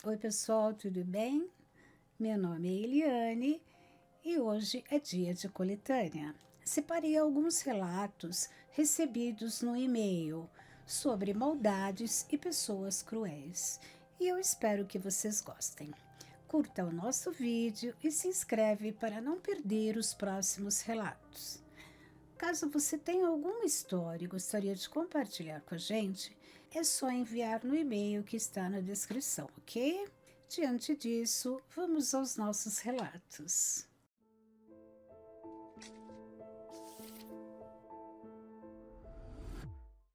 Oi, pessoal, tudo bem? Meu nome é Eliane e hoje é dia de coletânea. Separei alguns relatos recebidos no e-mail sobre maldades e pessoas cruéis e eu espero que vocês gostem. Curta o nosso vídeo e se inscreve para não perder os próximos relatos. Caso você tenha alguma história e gostaria de compartilhar com a gente, é só enviar no e-mail que está na descrição, ok? Diante disso, vamos aos nossos relatos.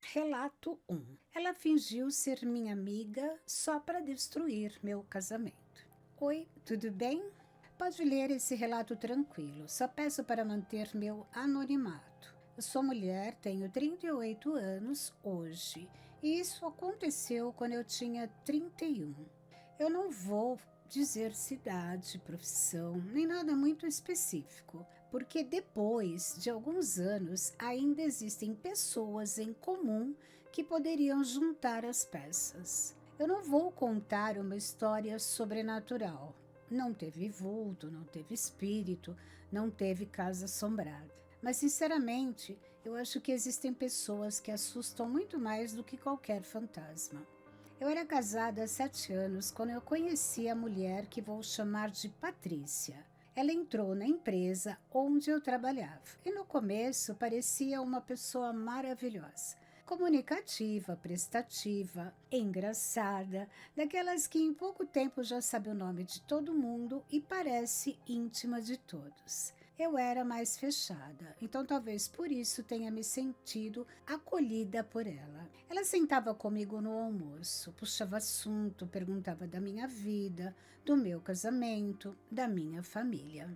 Relato 1. Ela fingiu ser minha amiga só para destruir meu casamento. Oi, tudo bem? Pode ler esse relato tranquilo, só peço para manter meu anonimato. Eu sou mulher, tenho 38 anos hoje, e isso aconteceu quando eu tinha 31. Eu não vou dizer cidade, profissão, nem nada muito específico, porque depois de alguns anos ainda existem pessoas em comum que poderiam juntar as peças. Eu não vou contar uma história sobrenatural. Não teve vulto, não teve espírito, não teve casa assombrada. Mas, sinceramente, eu acho que existem pessoas que assustam muito mais do que qualquer fantasma. Eu era casada há 7 anos quando eu conheci a mulher que vou chamar de Patrícia. Ela entrou na empresa onde eu trabalhava e no começo parecia uma pessoa maravilhosa. Comunicativa, prestativa, engraçada, daquelas que em pouco tempo já sabe o nome de todo mundo e parece íntima de todos. Eu era mais fechada, então talvez por isso tenha me sentido acolhida por ela. Ela sentava comigo no almoço, puxava assunto, perguntava da minha vida, do meu casamento, da minha família.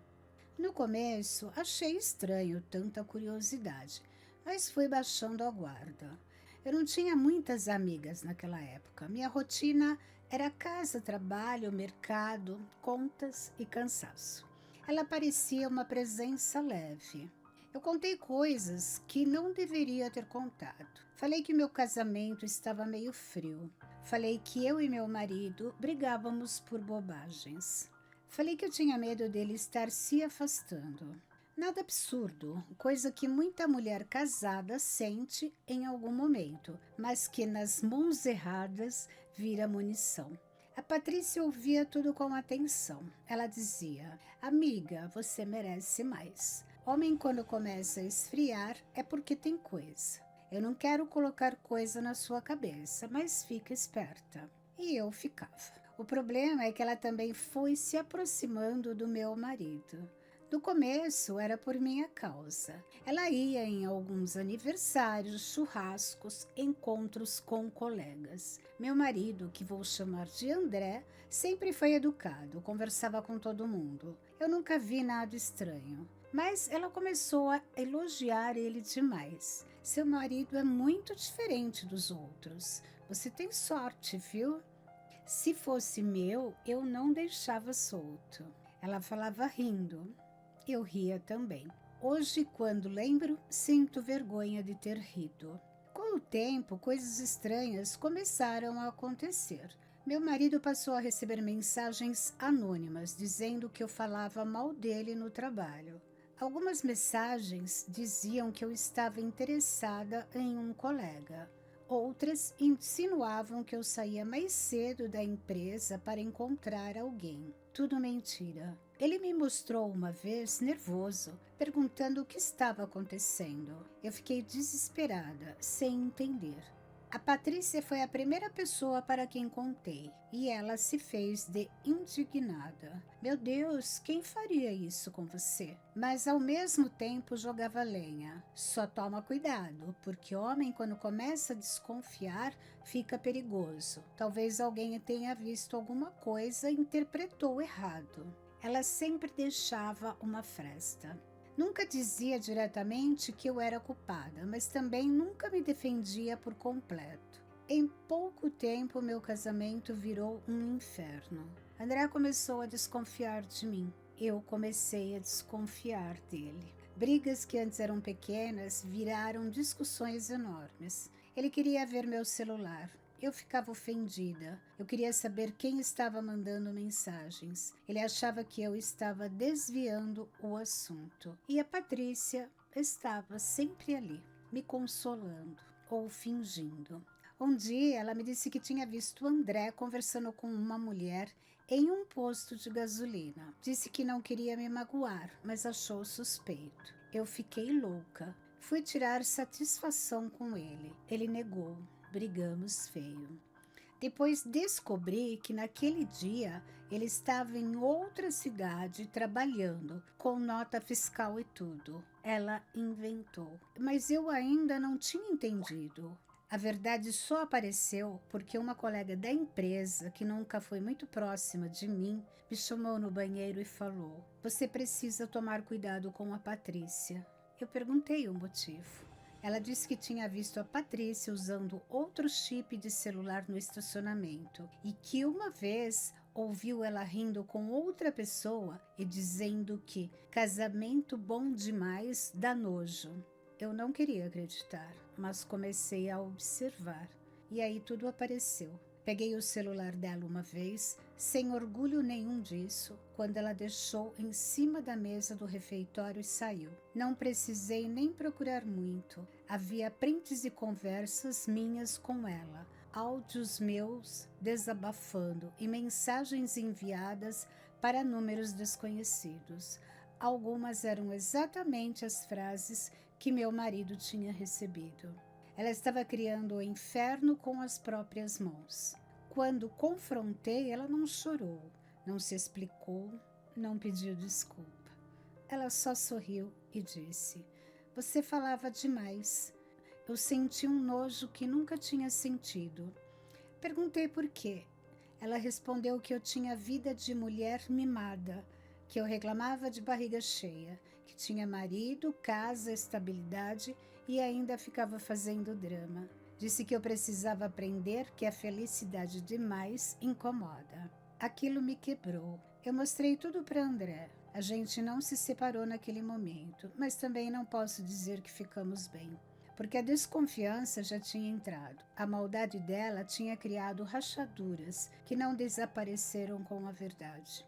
No começo, achei estranho tanta curiosidade, mas fui baixando a guarda. Eu não tinha muitas amigas naquela época. Minha rotina era casa, trabalho, mercado, contas e cansaço. Ela parecia uma presença leve. Eu contei coisas que não deveria ter contado. Falei que meu casamento estava meio frio. Falei que eu e meu marido brigávamos por bobagens. Falei que eu tinha medo dele estar se afastando. Nada absurdo, coisa que muita mulher casada sente em algum momento, mas que nas mãos erradas vira munição. A Patrícia ouvia tudo com atenção. Ela dizia: amiga, você merece mais. Homem, quando começa a esfriar, é porque tem coisa. Eu não quero colocar coisa na sua cabeça, mas fica esperta. E eu ficava. O problema é que ela também foi se aproximando do meu marido. No começo era por minha causa. Ela ia em alguns aniversários, churrascos, encontros com colegas. Meu marido, que vou chamar de André, sempre foi educado, conversava com todo mundo. Eu nunca vi nada estranho. Mas ela começou a elogiar ele demais. Seu marido é muito diferente dos outros. Você tem sorte, viu? Se fosse meu, eu não deixava solto. Ela falava rindo. Eu ria também. Hoje, quando lembro, sinto vergonha de ter rido. Com o tempo, coisas estranhas começaram a acontecer. Meu marido passou a receber mensagens anônimas dizendo que eu falava mal dele no trabalho. Algumas mensagens diziam que eu estava interessada em um colega. Outras insinuavam que eu saía mais cedo da empresa para encontrar alguém. Tudo mentira. Ele me mostrou uma vez nervoso, perguntando o que estava acontecendo. Eu fiquei desesperada, sem entender. A Patrícia foi a primeira pessoa para quem contei, e ela se fez de indignada. Meu Deus, quem faria isso com você? Mas ao mesmo tempo jogava lenha. Só toma cuidado, porque homem quando começa a desconfiar, fica perigoso. Talvez alguém tenha visto alguma coisa e interpretou errado. Ela sempre deixava uma fresta. Nunca dizia diretamente que eu era culpada, mas também nunca me defendia por completo. Em pouco tempo, meu casamento virou um inferno. André começou a desconfiar de mim. Eu comecei a desconfiar dele. Brigas que antes eram pequenas viraram discussões enormes. Ele queria ver meu celular. Eu ficava ofendida. Eu queria saber quem estava mandando mensagens. Ele achava que eu estava desviando o assunto. E a Patrícia estava sempre ali, me consolando ou fingindo. Um dia ela me disse que tinha visto André conversando com uma mulher em um posto de gasolina. Disse que não queria me magoar, mas achou suspeito. Eu fiquei louca. Fui tirar satisfação com ele. Ele negou. Brigamos feio. Depois descobri que naquele dia ele estava em outra cidade trabalhando, com nota fiscal e tudo. Ela inventou. Mas eu ainda não tinha entendido. A verdade só apareceu porque uma colega da empresa, que nunca foi muito próxima de mim, me chamou no banheiro e falou: "Você precisa tomar cuidado com a Patrícia." Eu perguntei o motivo. Ela disse que tinha visto a Patrícia usando outro chip de celular no estacionamento e que uma vez ouviu ela rindo com outra pessoa e dizendo que casamento bom demais dá nojo. Eu não queria acreditar, mas comecei a observar. E aí tudo apareceu. Peguei o celular dela uma vez, sem orgulho nenhum disso, quando ela deixou em cima da mesa do refeitório e saiu. Não precisei nem procurar muito. Havia prints e conversas minhas com ela, áudios meus desabafando e mensagens enviadas para números desconhecidos. Algumas eram exatamente as frases que meu marido tinha recebido. Ela estava criando o inferno com as próprias mãos. Quando confrontei, ela não chorou, não se explicou, não pediu desculpa. Ela só sorriu e disse: "Você falava demais." Eu senti um nojo que nunca tinha sentido. Perguntei por quê. Ela respondeu que eu tinha vida de mulher mimada, que eu reclamava de barriga cheia, que tinha marido, casa, estabilidade e ainda ficava fazendo drama. Disse que eu precisava aprender que a felicidade demais incomoda. Aquilo me quebrou. Eu mostrei tudo para André. A gente não se separou naquele momento, mas também não posso dizer que ficamos bem, porque a desconfiança já tinha entrado. A maldade dela tinha criado rachaduras que não desapareceram com a verdade.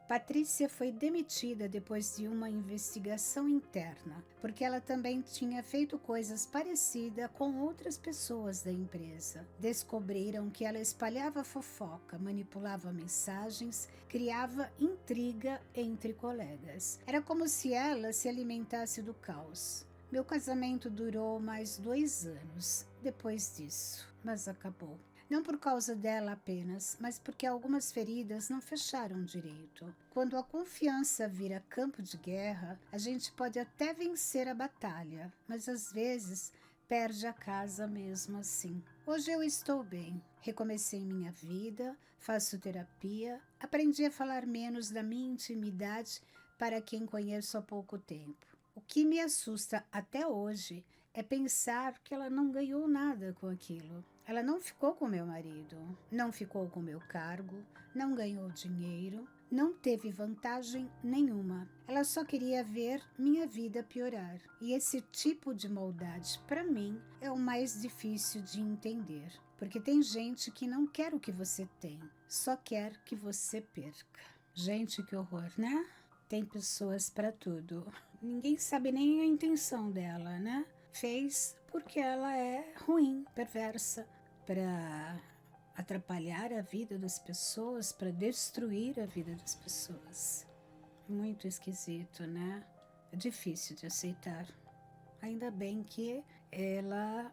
Patrícia foi demitida depois de uma investigação interna, porque ela também tinha feito coisas parecidas com outras pessoas da empresa. Descobriram que ela espalhava fofoca, manipulava mensagens, criava intriga entre colegas. Era como se ela se alimentasse do caos. Meu casamento durou mais 2 anos depois disso, mas acabou. Não por causa dela apenas, mas porque algumas feridas não fecharam direito. Quando a confiança vira campo de guerra, a gente pode até vencer a batalha, mas às vezes perde a casa mesmo assim. Hoje eu estou bem, recomecei minha vida, faço terapia, aprendi a falar menos da minha intimidade para quem conheço há pouco tempo. O que me assusta até hoje é pensar que ela não ganhou nada com aquilo. Ela não ficou com meu marido, não ficou com meu cargo, não ganhou dinheiro, não teve vantagem nenhuma. Ela só queria ver minha vida piorar. E esse tipo de maldade, para mim, é o mais difícil de entender. Porque tem gente que não quer o que você tem, só quer que você perca. Gente, que horror, né? Tem pessoas para tudo. Ninguém sabe nem a intenção dela, né? Fez porque ela é ruim, perversa, para atrapalhar a vida das pessoas, para destruir a vida das pessoas. Muito esquisito, né? É difícil de aceitar. Ainda bem que ela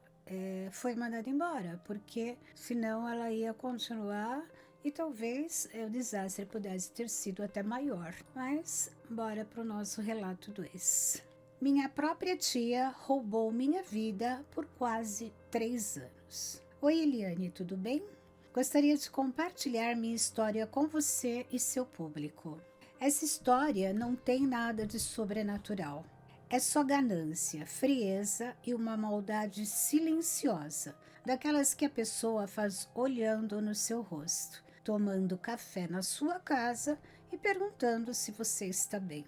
foi mandada embora, porque senão ela ia continuar e talvez o desastre pudesse ter sido até maior. Mas bora para o nosso relato 2. Minha própria tia roubou minha vida por quase 3 anos. Oi, Eliane, tudo bem? Gostaria de compartilhar minha história com você e seu público. Essa história não tem nada de sobrenatural. É só ganância, frieza e uma maldade silenciosa, daquelas que a pessoa faz olhando no seu rosto, tomando café na sua casa e perguntando se você está bem.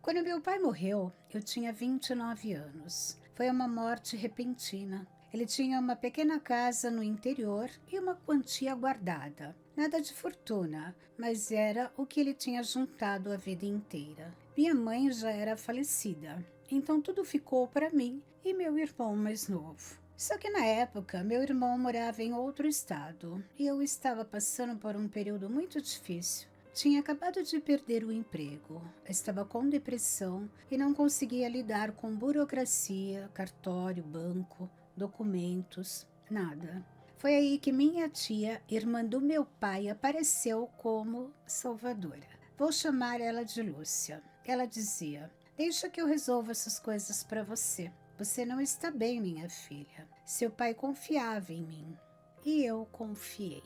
Quando meu pai morreu, eu tinha 29 anos. Foi uma morte repentina. Ele tinha uma pequena casa no interior e uma quantia guardada. Nada de fortuna, mas era o que ele tinha juntado a vida inteira. Minha mãe já era falecida, então tudo ficou para mim e meu irmão mais novo. Só que na época, meu irmão morava em outro estado e eu estava passando por um período muito difícil. Tinha acabado de perder o emprego, estava com depressão e não conseguia lidar com burocracia, cartório, banco, documentos, nada. Foi aí que minha tia, irmã do meu pai, apareceu como salvadora. Vou chamar ela de Lúcia. Ela dizia: "Deixa que eu resolva essas coisas para você. Você não está bem, minha filha." Seu pai confiava em mim e eu confiei.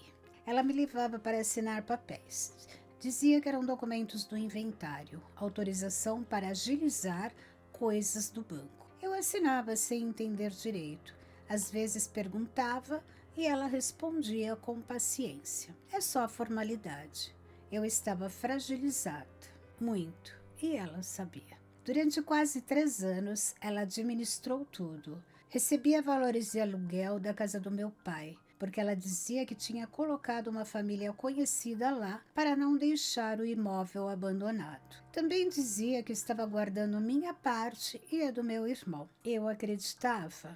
Ela me levava para assinar papéis. Dizia que eram documentos do inventário, autorização para agilizar coisas do banco. Eu assinava sem entender direito. Às vezes perguntava e ela respondia com paciência. É só formalidade. Eu estava fragilizada, muito, e ela sabia. Durante quase 3 anos, ela administrou tudo. Recebia valores de aluguel da casa do meu pai, porque ela dizia que tinha colocado uma família conhecida lá para não deixar o imóvel abandonado. Também dizia que estava guardando minha parte e a do meu irmão. Eu acreditava.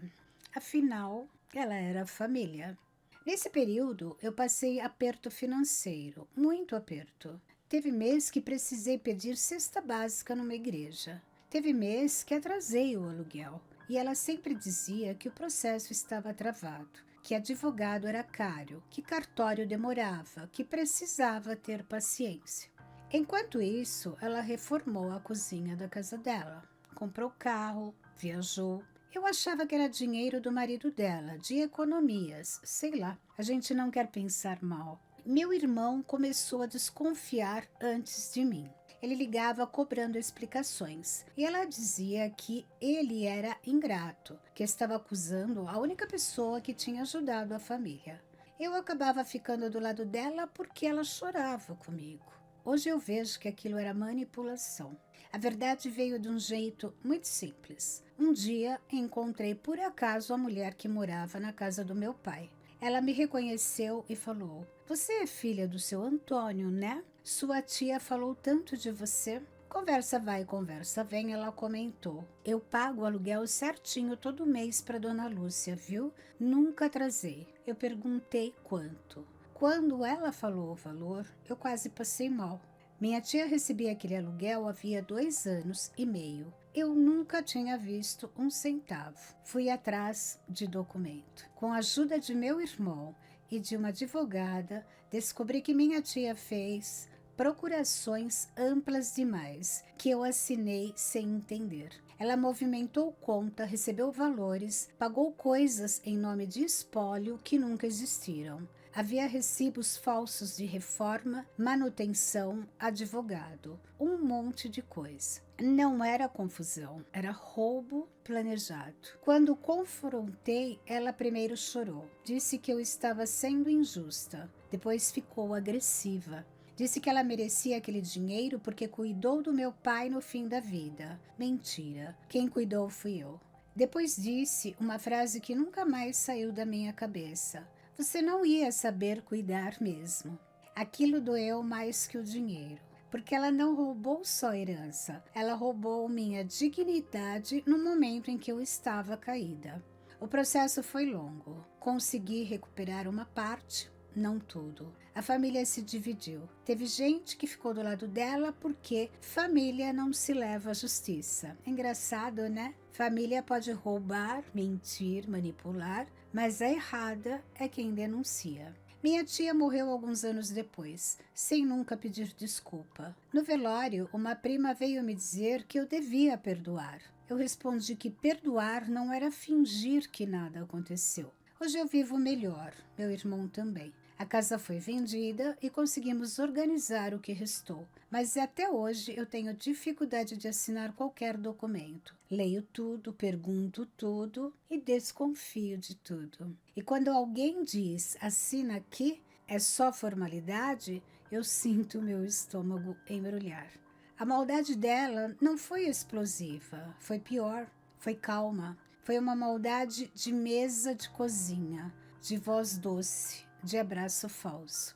Afinal, ela era família. Nesse período, eu passei aperto financeiro, muito aperto. Teve mês que precisei pedir cesta básica numa igreja. Teve mês que atrasei o aluguel. E ela sempre dizia que o processo estava travado, que advogado era caro, que cartório demorava, que precisava ter paciência. Enquanto isso, ela reformou a cozinha da casa dela, comprou carro, viajou. Eu achava que era dinheiro do marido dela, de economias, sei lá. A gente não quer pensar mal. Meu irmão começou a desconfiar antes de mim. Ele ligava cobrando explicações e ela dizia que ele era ingrato, que estava acusando a única pessoa que tinha ajudado a família. Eu acabava ficando do lado dela porque ela chorava comigo. Hoje eu vejo que aquilo era manipulação. A verdade veio de um jeito muito simples. Um dia encontrei por acaso a mulher que morava na casa do meu pai. Ela me reconheceu e falou: "Você é filha do seu Antônio, né? Sua tia falou tanto de você." Conversa vai, conversa vem, ela comentou: "Eu pago o aluguel certinho todo mês para dona Lúcia, viu? Nunca atrasei." Eu perguntei quanto. Quando ela falou o valor, eu quase passei mal. Minha tia recebia aquele aluguel havia 2 anos e meio. Eu nunca tinha visto um centavo. Fui atrás de documento. Com a ajuda de meu irmão e de uma advogada, descobri que minha tia fez procurações amplas demais, que eu assinei sem entender. Ela movimentou conta, recebeu valores, pagou coisas em nome de espólio que nunca existiram. Havia recibos falsos de reforma, manutenção, advogado, um monte de coisa. Não era confusão, era roubo planejado. Quando confrontei, ela primeiro chorou. Disse que eu estava sendo injusta. Depois ficou agressiva. Disse que ela merecia aquele dinheiro porque cuidou do meu pai no fim da vida. Mentira. Quem cuidou fui eu. Depois disse uma frase que nunca mais saiu da minha cabeça: "Você não ia saber cuidar mesmo." Aquilo doeu mais que o dinheiro, porque ela não roubou só herança, ela roubou minha dignidade no momento em que eu estava caída. O processo foi longo. Consegui recuperar uma parte, não tudo. A família se dividiu. Teve gente que ficou do lado dela porque família não se leva à justiça. Engraçado, né? Família pode roubar, mentir, manipular, mas a errada é quem denuncia. Minha tia morreu alguns anos depois, sem nunca pedir desculpa. No velório, uma prima veio me dizer que eu devia perdoar. Eu respondi que perdoar não era fingir que nada aconteceu. Hoje eu vivo melhor, meu irmão também. A casa foi vendida e conseguimos organizar o que restou, mas até hoje eu tenho dificuldade de assinar qualquer documento. Leio tudo, pergunto tudo e desconfio de tudo. E quando alguém diz "assina aqui", é só formalidade, eu sinto meu estômago embrulhar. A maldade dela não foi explosiva, foi pior, foi calma. Foi uma maldade de mesa de cozinha, de voz doce, de abraço falso.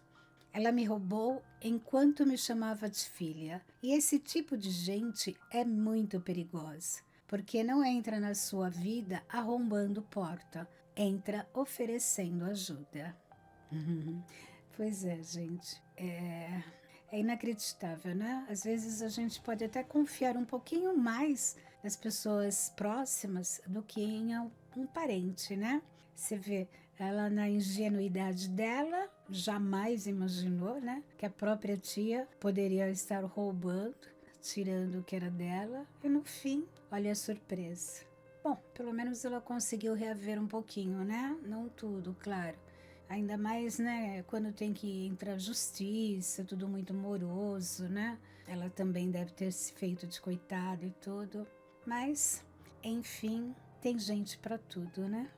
Ela me roubou enquanto me chamava de filha. E esse tipo de gente é muito perigosa, porque não entra na sua vida arrombando porta, entra oferecendo ajuda. Pois é, gente. É inacreditável, né? Às vezes a gente pode até confiar um pouquinho mais nas pessoas próximas do que em um parente, né? Você vê, ela na ingenuidade dela, jamais imaginou, né? Que a própria tia poderia estar roubando, tirando o que era dela. E no fim, olha a surpresa. Bom, pelo menos ela conseguiu reaver um pouquinho, né? Não tudo, claro. Ainda mais, né, quando tem que entrar justiça, tudo muito moroso, né? Ela também deve ter se feito de coitada e tudo. Mas, enfim, tem gente para tudo, né?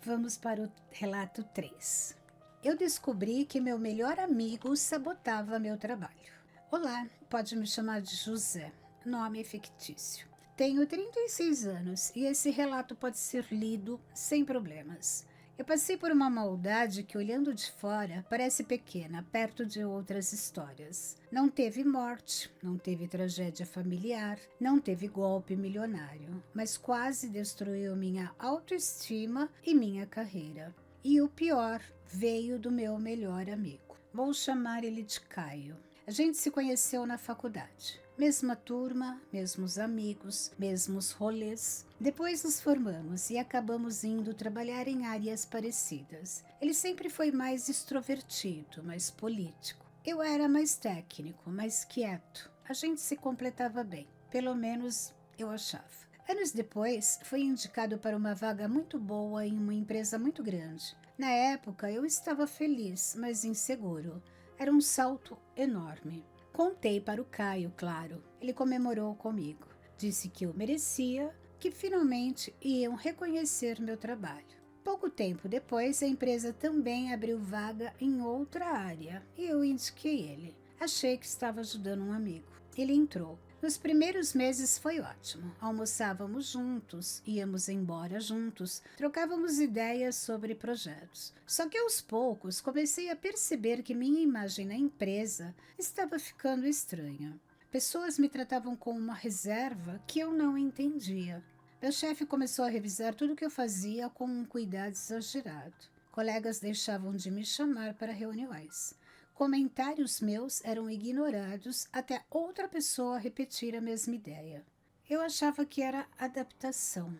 Vamos para o relato 3. Eu descobri que meu melhor amigo sabotava meu trabalho. Olá, pode me chamar de José, nome fictício. Tenho 36 anos e esse relato pode ser lido sem problemas. Eu passei por uma maldade que, olhando de fora, parece pequena, perto de outras histórias. Não teve morte, não teve tragédia familiar, não teve golpe milionário, mas quase destruiu minha autoestima e minha carreira. E o pior veio do meu melhor amigo. Vou chamar ele de Caio. A gente se conheceu na faculdade. Mesma turma, mesmos amigos, mesmos rolês. Depois nos formamos e acabamos indo trabalhar em áreas parecidas. Ele sempre foi mais extrovertido, mais político. Eu era mais técnico, mais quieto. A gente se completava bem, pelo menos eu achava. Anos depois, fui indicado para uma vaga muito boa em uma empresa muito grande. Na época, eu estava feliz, mas inseguro. Era um salto enorme. Contei para o Caio, claro. Ele comemorou comigo. Disse que eu merecia, que finalmente iam reconhecer meu trabalho. Pouco tempo depois, a empresa também abriu vaga em outra área e eu indiquei ele. Achei que estava ajudando um amigo. Ele entrou. Nos primeiros meses foi ótimo. Almoçávamos juntos, íamos embora juntos, trocávamos ideias sobre projetos. Só que aos poucos comecei a perceber que minha imagem na empresa estava ficando estranha. Pessoas me tratavam com uma reserva que eu não entendia. Meu chefe começou a revisar tudo o que eu fazia com um cuidado exagerado. Colegas deixavam de me chamar para reuniões. Comentários meus eram ignorados até outra pessoa repetir a mesma ideia. Eu achava que era adaptação.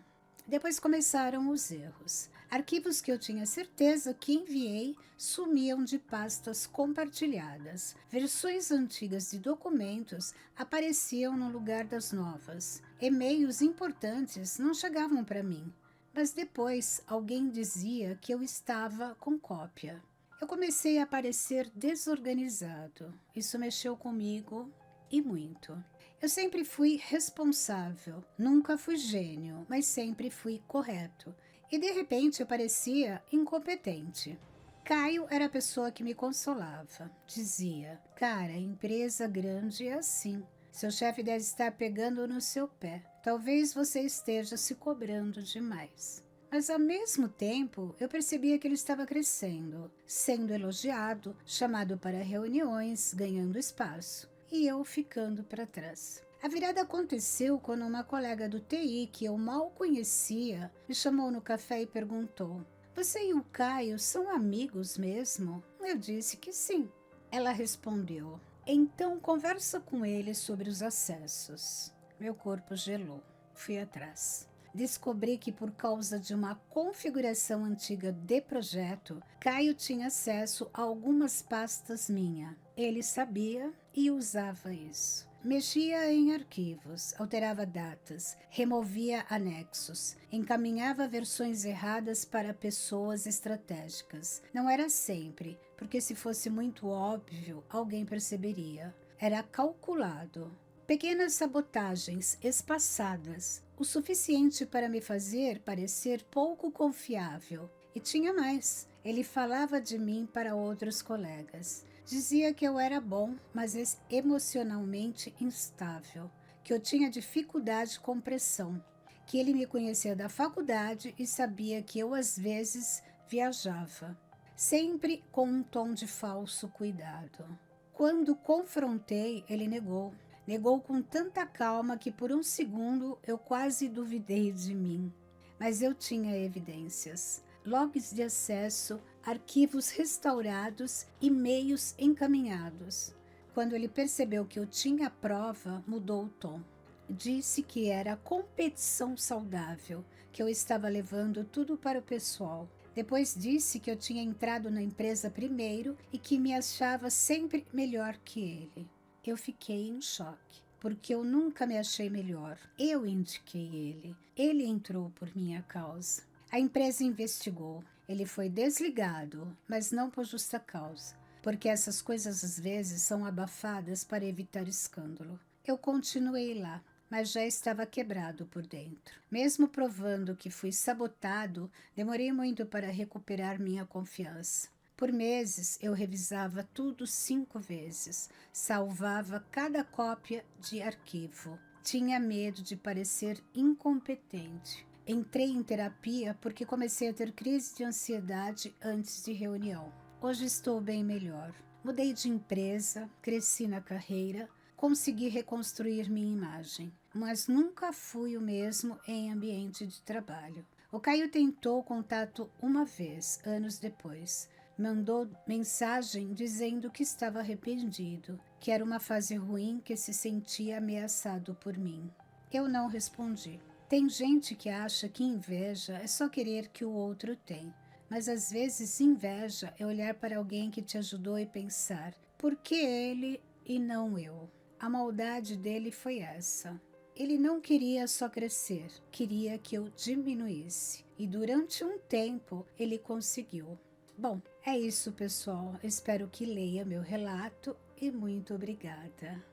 Depois começaram os erros. Arquivos que eu tinha certeza que enviei sumiam de pastas compartilhadas. Versões antigas de documentos apareciam no lugar das novas. E-mails importantes não chegavam para mim. Mas depois alguém dizia que eu estava com cópia. Eu comecei a parecer desorganizado. Isso mexeu comigo e muito. Eu sempre fui responsável, nunca fui gênio, mas sempre fui correto. E de repente eu parecia incompetente. Caio era a pessoa que me consolava. Dizia, cara, empresa grande é assim. Seu chefe deve estar pegando no seu pé. Talvez você esteja se cobrando demais. Mas, ao mesmo tempo, eu percebia que ele estava crescendo, sendo elogiado, chamado para reuniões, ganhando espaço, e eu ficando para trás. A virada aconteceu quando uma colega do TI, que eu mal conhecia, me chamou no café e perguntou: "Você e o Caio são amigos mesmo?" Eu disse que sim. Ela respondeu: "Então conversa com ele sobre os acessos." Meu corpo gelou. Fui atrás. Descobri que, por causa de uma configuração antiga de projeto, Caio tinha acesso a algumas pastas minha. Ele sabia e usava isso. Mexia em arquivos, alterava datas, removia anexos, encaminhava versões erradas para pessoas estratégicas. Não era sempre, porque se fosse muito óbvio, alguém perceberia. Era calculado. Pequenas sabotagens espaçadas, o suficiente para me fazer parecer pouco confiável. E tinha mais. Ele falava de mim para outros colegas. Dizia que eu era bom, mas emocionalmente instável, que eu tinha dificuldade com pressão, que ele me conhecia da faculdade e sabia que eu às vezes viajava, sempre com um tom de falso cuidado. Quando confrontei, ele negou. Negou com tanta calma que por um segundo eu quase duvidei de mim. Mas eu tinha evidências, logs de acesso, arquivos restaurados, e-mails encaminhados. Quando ele percebeu que eu tinha prova, mudou o tom. Disse que era competição saudável, que eu estava levando tudo para o pessoal. Depois disse que eu tinha entrado na empresa primeiro e que me achava sempre melhor que ele. Eu fiquei em choque, porque eu nunca me achei melhor. Eu indiquei ele. Ele entrou por minha causa. A empresa investigou. Ele foi desligado, mas não por justa causa, porque essas coisas às vezes são abafadas para evitar escândalo. Eu continuei lá, mas já estava quebrado por dentro. Mesmo provando que fui sabotado, demorei muito para recuperar minha confiança. Por meses, eu revisava tudo 5 vezes, salvava cada cópia de arquivo. Tinha medo de parecer incompetente. Entrei em terapia porque comecei a ter crise de ansiedade antes de reunião. Hoje estou bem melhor. Mudei de empresa, cresci na carreira, consegui reconstruir minha imagem, mas nunca fui o mesmo em ambiente de trabalho. O Caio tentou contato uma vez, anos depois. Mandou mensagem dizendo que estava arrependido, que era uma fase ruim, que se sentia ameaçado por mim. Eu não respondi. Tem gente que acha que inveja é só querer que o outro tem, mas às vezes inveja é olhar para alguém que te ajudou e pensar, por que ele e não eu? A maldade dele foi essa. Ele não queria só crescer, queria que eu diminuísse. E durante um tempo ele conseguiu. Bom, é isso, pessoal. Espero que leia meu relato e muito obrigada.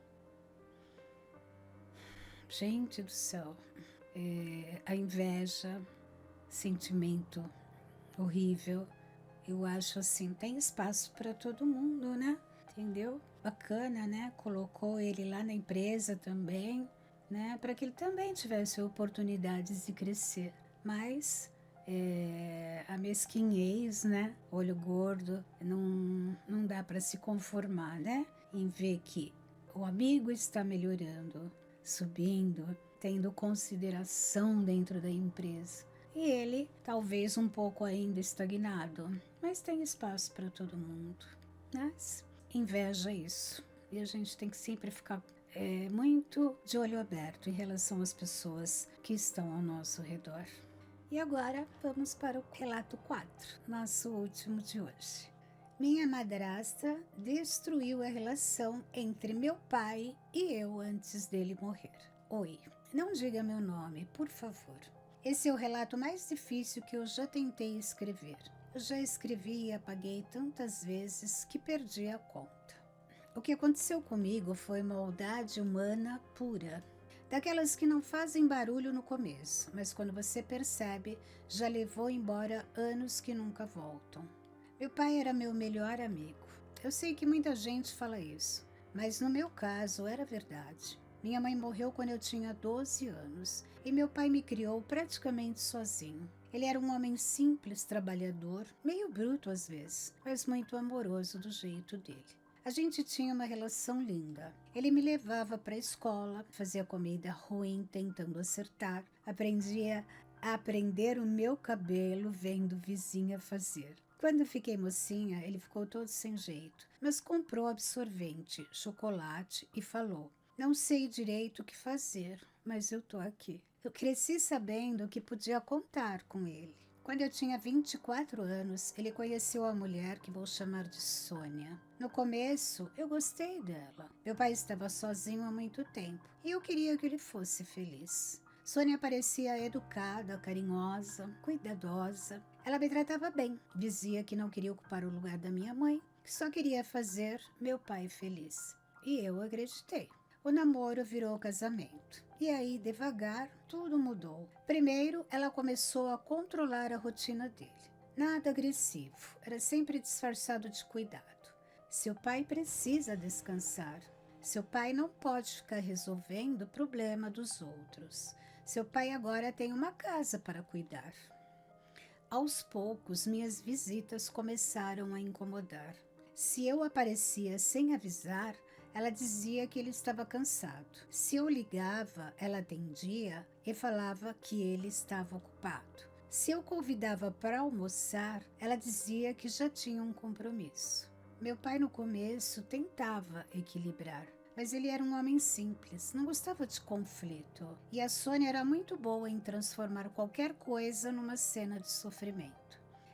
Gente do céu, a inveja, sentimento horrível. Eu acho assim, tem espaço para todo mundo, né? Entendeu? Bacana, né? Colocou ele lá na empresa também, né? Para que ele também tivesse oportunidades de crescer. Mas a mesquinhez, né? Olho gordo, não dá para se conformar, né? Em ver que o amigo está melhorando, subindo, tendo consideração dentro da empresa. E ele, talvez um pouco ainda estagnado, mas tem espaço para todo mundo. Mas inveja isso. E a gente tem que sempre ficar muito de olho aberto em relação às pessoas que estão ao nosso redor. E agora vamos para o relato 4, nosso último de hoje. Minha madrasta destruiu a relação entre meu pai e eu antes dele morrer. Oi, não diga meu nome, por favor. Esse é o relato mais difícil que eu já tentei escrever. Eu já escrevi e apaguei tantas vezes que perdi a conta. O que aconteceu comigo foi maldade humana pura. Daquelas que não fazem barulho no começo, mas quando você percebe, já levou embora anos que nunca voltam. Meu pai era meu melhor amigo. Eu sei que muita gente fala isso, mas no meu caso era verdade. Minha mãe morreu quando eu tinha 12 anos e meu pai me criou praticamente sozinho. Ele era um homem simples, trabalhador, meio bruto às vezes, mas muito amoroso do jeito dele. A gente tinha uma relação linda. Ele me levava para a escola, fazia comida ruim tentando acertar, aprendia a prender o meu cabelo vendo vizinha fazer. Quando fiquei mocinha, ele ficou todo sem jeito, mas comprou absorvente, chocolate e falou: não sei direito o que fazer, mas eu tô aqui. Eu cresci sabendo que podia contar com ele. Quando eu tinha 24 anos, ele conheceu a mulher que vou chamar de Sônia. No começo, eu gostei dela. Meu pai estava sozinho há muito tempo e eu queria que ele fosse feliz. Sônia parecia educada, carinhosa, cuidadosa. Ela me tratava bem. Dizia que não queria ocupar o lugar da minha mãe, que só queria fazer meu pai feliz. E eu acreditei. O namoro virou casamento. E aí, devagar, tudo mudou. Primeiro, ela começou a controlar a rotina dele. Nada agressivo, era sempre disfarçado de cuidado. Seu pai precisa descansar. Seu pai não pode ficar resolvendo o problema dos outros. Seu pai agora tem uma casa para cuidar. Aos poucos, minhas visitas começaram a incomodar. Se eu aparecia sem avisar, ela dizia que ele estava cansado. Se eu ligava, ela atendia e falava que ele estava ocupado. Se eu convidava para almoçar, ela dizia que já tinha um compromisso. Meu pai no começo tentava equilibrar, mas ele era um homem simples, não gostava de conflito. E a Sônia era muito boa em transformar qualquer coisa numa cena de sofrimento.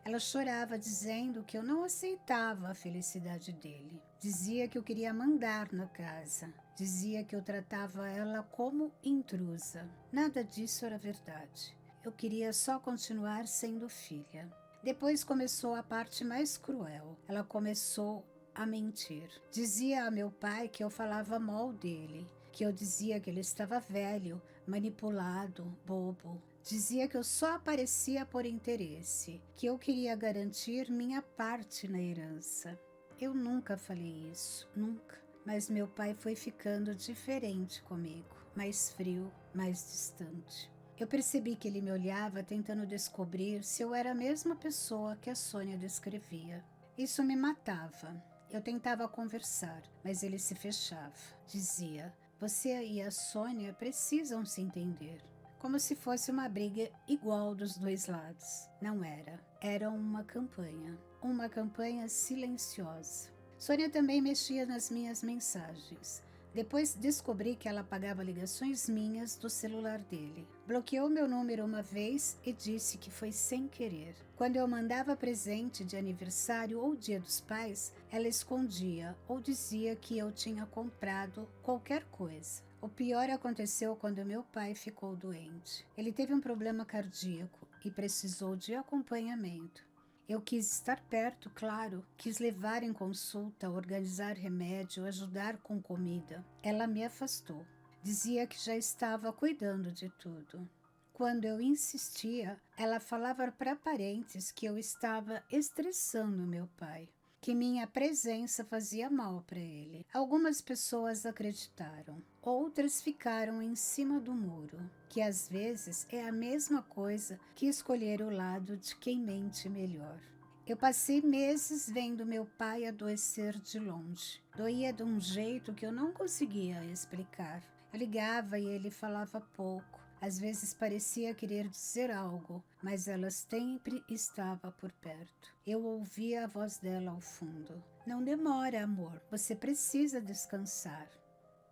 Ela chorava dizendo que eu não aceitava a felicidade dele. Dizia que eu queria mandar na casa. Dizia que eu tratava ela como intrusa. Nada disso era verdade. Eu queria só continuar sendo filha. Depois começou a parte mais cruel. Ela começou a mentir. Dizia a meu pai que eu falava mal dele, que eu dizia que ele estava velho, manipulado, bobo. Dizia que eu só aparecia por interesse, que eu queria garantir minha parte na herança. Eu nunca falei isso, nunca. Mas meu pai foi ficando diferente comigo, mais frio, mais distante. Eu percebi que ele me olhava tentando descobrir se eu era a mesma pessoa que a Sônia descrevia. Isso me matava. Eu tentava conversar, mas ele se fechava. Dizia: "Você e a Sônia precisam se entender." Como se fosse uma briga igual dos dois lados. Não era. Era uma campanha silenciosa. Sônia também mexia nas minhas mensagens. Depois descobri que ela apagava ligações minhas do celular dele. Bloqueou meu número uma vez e disse que foi sem querer. Quando eu mandava presente de aniversário ou Dia dos Pais, ela escondia ou dizia que eu tinha comprado qualquer coisa. O pior aconteceu quando meu pai ficou doente. Ele teve um problema cardíaco e precisou de acompanhamento. Eu quis estar perto, claro, quis levar em consulta, organizar remédio, ajudar com comida. Ela me afastou. Dizia que já estava cuidando de tudo. Quando eu insistia, ela falava para parentes que eu estava estressando meu pai, que minha presença fazia mal para ele. Algumas pessoas acreditaram, outras ficaram em cima do muro, que às vezes é a mesma coisa que escolher o lado de quem mente melhor. Eu passei meses vendo meu pai adoecer de longe. Doía de um jeito que eu não conseguia explicar. Eu ligava e ele falava pouco. Às vezes parecia querer dizer algo, mas ela sempre estava por perto. Eu ouvia a voz dela ao fundo. "Não demora, amor. Você precisa descansar."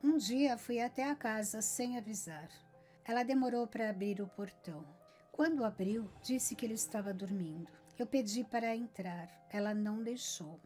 Um dia fui até a casa sem avisar. Ela demorou para abrir o portão. Quando abriu, disse que ele estava dormindo. Eu pedi para entrar. Ela não deixou.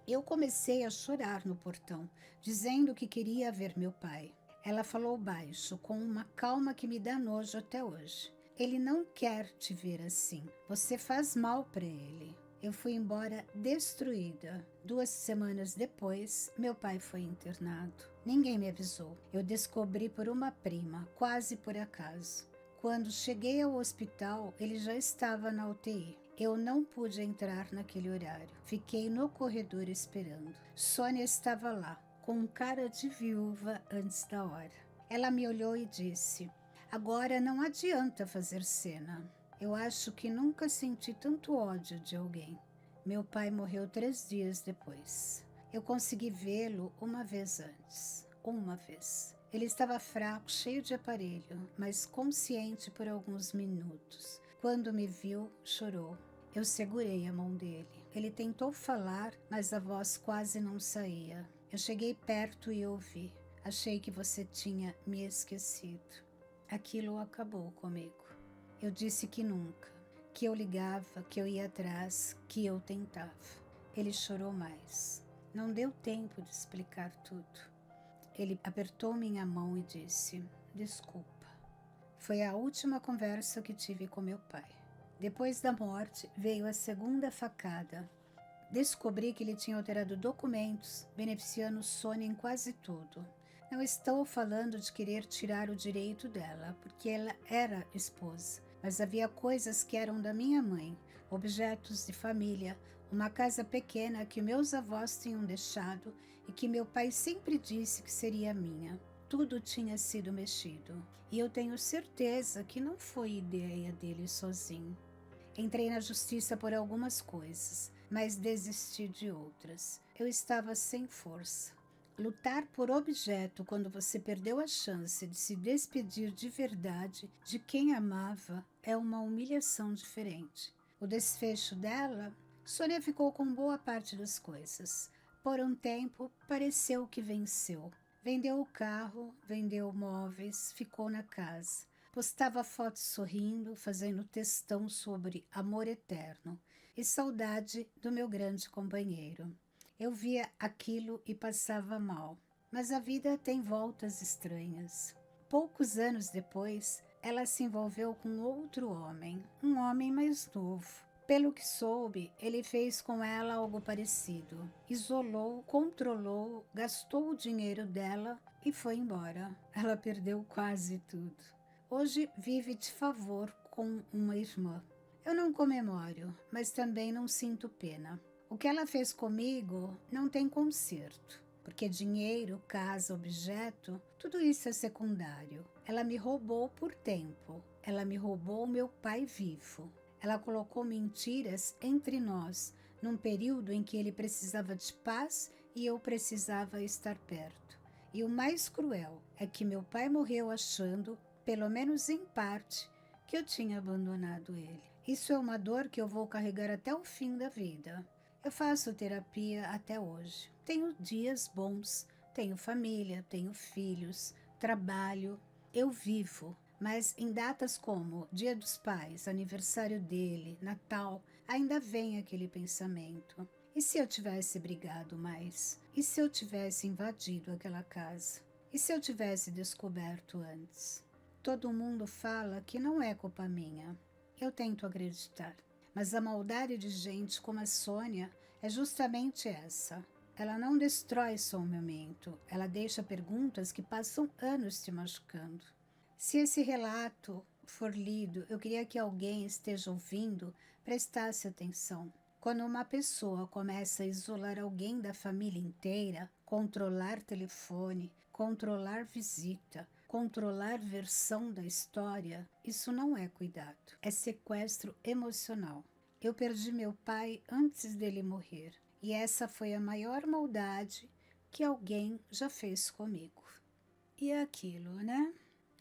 Eu comecei a chorar no portão, dizendo que queria ver meu pai. Ela falou baixo, com uma calma que me dá nojo até hoje. "Ele não quer te ver assim. Você faz mal para ele." Eu fui embora destruída. 2 semanas depois, meu pai foi internado. Ninguém me avisou. Eu descobri por uma prima, quase por acaso. Quando cheguei ao hospital, ele já estava na UTI. Eu não pude entrar naquele horário. Fiquei no corredor esperando. Sônia estava lá, com cara de viúva antes da hora. Ela me olhou e disse: "Agora não adianta fazer cena." Eu acho que nunca senti tanto ódio de alguém. Meu pai morreu 3 dias depois. Eu consegui vê-lo uma vez antes. Uma vez. Ele estava fraco, cheio de aparelho, mas consciente por alguns minutos. Quando me viu, chorou. Eu segurei a mão dele. Ele tentou falar, mas a voz quase não saía. Eu cheguei perto e ouvi. "Achei que você tinha me esquecido." Aquilo acabou comigo. Eu disse que nunca, que eu ligava, que eu ia atrás, que eu tentava. Ele chorou mais. Não deu tempo de explicar tudo. Ele apertou minha mão e disse: "Desculpa." Foi a última conversa que tive com meu pai. Depois da morte, veio a segunda facada. Descobri que ele tinha alterado documentos, beneficiando Sônia em quase tudo. Não estou falando de querer tirar o direito dela, porque ela era esposa, mas havia coisas que eram da minha mãe, objetos de família, uma casa pequena que meus avós tinham deixado e que meu pai sempre disse que seria minha. tudo tinha sido mexido. E eu tenho certeza que não foi ideia dele sozinho. Entrei na justiça por algumas coisas, mas desisti de outras. Eu estava sem força. Lutar por objeto quando você perdeu a chance de se despedir de verdade de quem amava é uma humilhação diferente. O desfecho dela, Sônia ficou com boa parte das coisas. Por um tempo, pareceu que venceu. Vendeu o carro, vendeu móveis, ficou na casa. Postava fotos sorrindo, fazendo textão sobre amor eterno e saudade do meu grande companheiro. Eu via aquilo e passava mal, mas a vida tem voltas estranhas. Poucos anos depois, ela se envolveu com outro homem, um homem mais novo. Pelo que soube, ele fez com ela algo parecido. Isolou, controlou, gastou o dinheiro dela e foi embora. Ela perdeu quase tudo. Hoje vive de favor com uma irmã. Eu não comemoro, mas também não sinto pena. O que ela fez comigo não tem conserto, porque dinheiro, casa, objeto, tudo isso é secundário. Ela me roubou por tempo. Ela me roubou meu pai vivo. Ela colocou mentiras entre nós, num período em que ele precisava de paz e eu precisava estar perto. E o mais cruel é que meu pai morreu achando, pelo menos em parte, que eu tinha abandonado ele. Isso é uma dor que eu vou carregar até o fim da vida. Eu faço terapia até hoje. Tenho dias bons, tenho família, tenho filhos, trabalho, eu vivo. Mas em datas como Dia dos Pais, aniversário dele, Natal, ainda vem aquele pensamento. E se eu tivesse brigado mais? E se eu tivesse invadido aquela casa? E se eu tivesse descoberto antes? Todo mundo fala que não é culpa minha. Eu tento acreditar. Mas a maldade de gente como a Sônia é justamente essa. Ela não destrói só o momento, ela deixa perguntas que passam anos te machucando. Se esse relato for lido, eu queria que alguém esteja ouvindo prestasse atenção. Quando uma pessoa começa a isolar alguém da família inteira, controlar telefone, controlar visita, controlar versão da história, isso não é cuidado, é sequestro emocional. Eu perdi meu pai antes dele morrer, e essa foi a maior maldade que alguém já fez comigo. E é aquilo, né?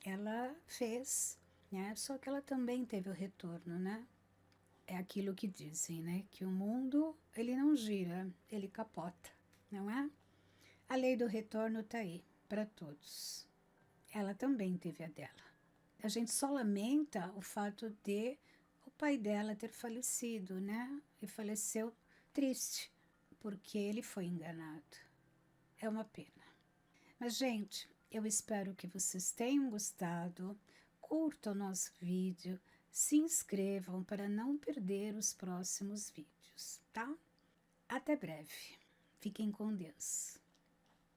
Ela fez, né? Só que ela também teve o retorno, né? É aquilo que dizem, né? Que o mundo, ele não gira, ele capota, não é? A lei do retorno tá aí, para todos. Ela também teve a dela. A gente só lamenta o fato de o pai dela ter falecido, né? E faleceu triste, porque ele foi enganado. É uma pena. Mas, gente, eu espero que vocês tenham gostado. Curtam o nosso vídeo, se inscrevam para não perder os próximos vídeos, tá? Até breve. Fiquem com Deus.